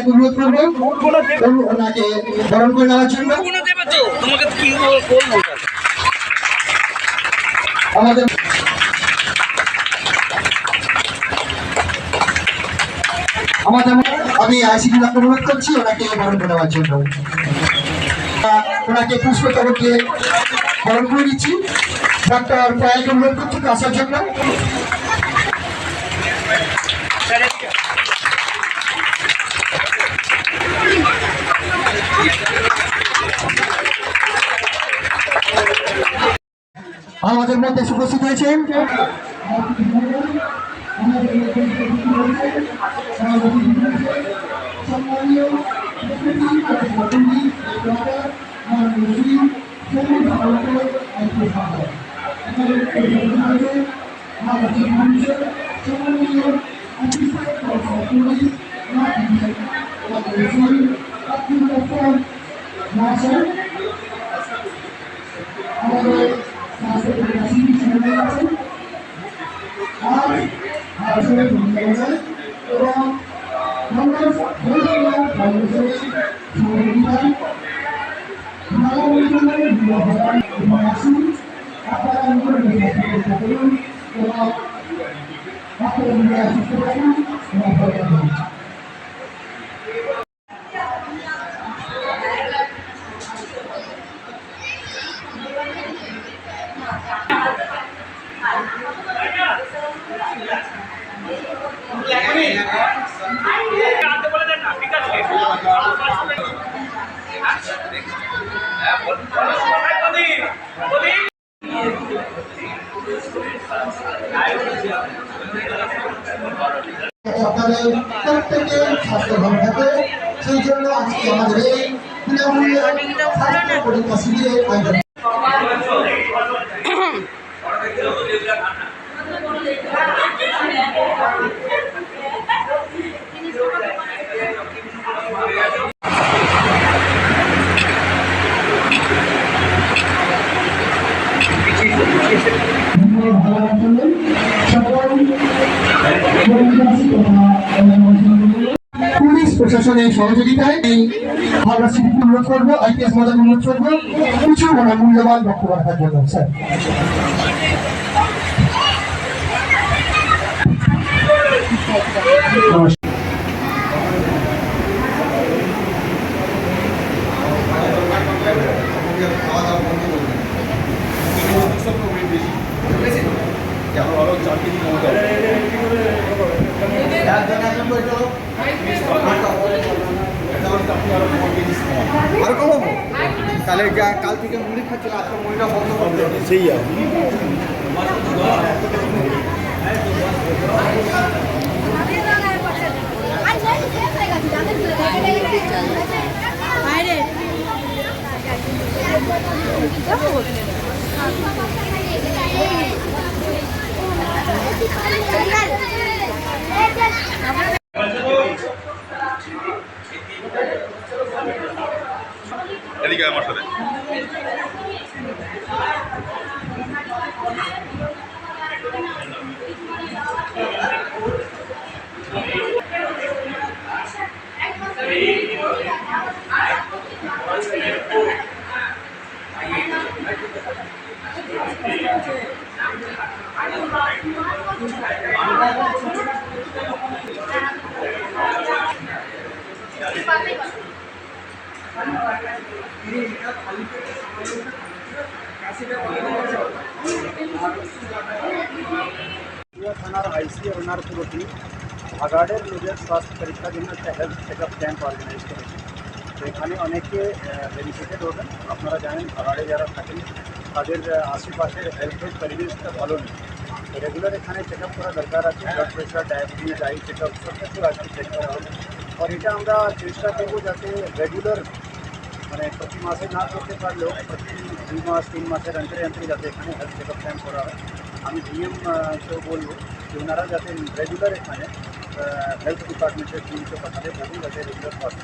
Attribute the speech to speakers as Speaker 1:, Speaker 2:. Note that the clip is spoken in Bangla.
Speaker 1: অনুরোধ করবো ওনাকে বরণ করে নেওয়ার জন্য। আমাদের আমি আইসিডি অনুরোধ করছি ওনাকে বরণ করে নেওয়ার জন্য। ওনাকে পুষ্পস্তবকে বরণ করে দিচ্ছি। ডক্টর কয়েক অনুরোধ করছি আসার জন্য। আমাদের মধ্যে উপস্থিত হয়েছেন আপনাদের প্রত্যেকের স্বাস্থ্য ভালো থাকে, সেই জন্য আজকে আমাদের এই বিনামূল্যে স্বাস্থ্য পরীক্ষা শিবিরের আয়োজন। পুলিশ প্রশাসনের সহযোগিতায় এই হাওড়া সিটি অনুরোধ করবো, আইপিএস মডেল অনুরোধ করবো কিছু মূল্যবান বক্তব্য রাখার জন্য। স্যার
Speaker 2: আর কমাবো তাহলে কাল থেকে মুড়ি খাচ্ছিল, আজকে মুড়িটা বন্ধ করতে হবে। সেই আর
Speaker 3: এদিকে আমার সাথে
Speaker 2: থানার আইসি ওনার পুরো টিম ভাগাড়ের লোকের স্বাস্থ্য পরীক্ষার জন্য একটা হেলথ চেকআপ ক্যাম্প অর্গানাইজ করেছে। তো এখানে অনেকে বেনিফিটেড হবেন। আপনারা জানেন ভাগাড়ে যারা থাকেন তাদের আশেপাশের হেলথের পরিবেশটা ভালো নেই, তো রেগুলার এখানে চেকআপ করা দরকার আছে। Blood pressure, diabetes, I checkup সব কিছু আজকে চেক করা হবে। আর এটা আমরা চেষ্টা করবো যাতে রেগুলার মানে প্রতি মাসে না করতে পারলেও প্রতি 2 মাস 3 মাসের অন্তরে যাতে এখানে হেলথ চেকআপ ক্যাম্প করা হয়। আমি ডিএমকেও বলবো যে ওনারা যাতে রেগুলার এখানে হেলথ ডিপার্টমেন্টের টিমকে পাঠালে বলুন যাতে রেগুলার স্বাস্থ্য।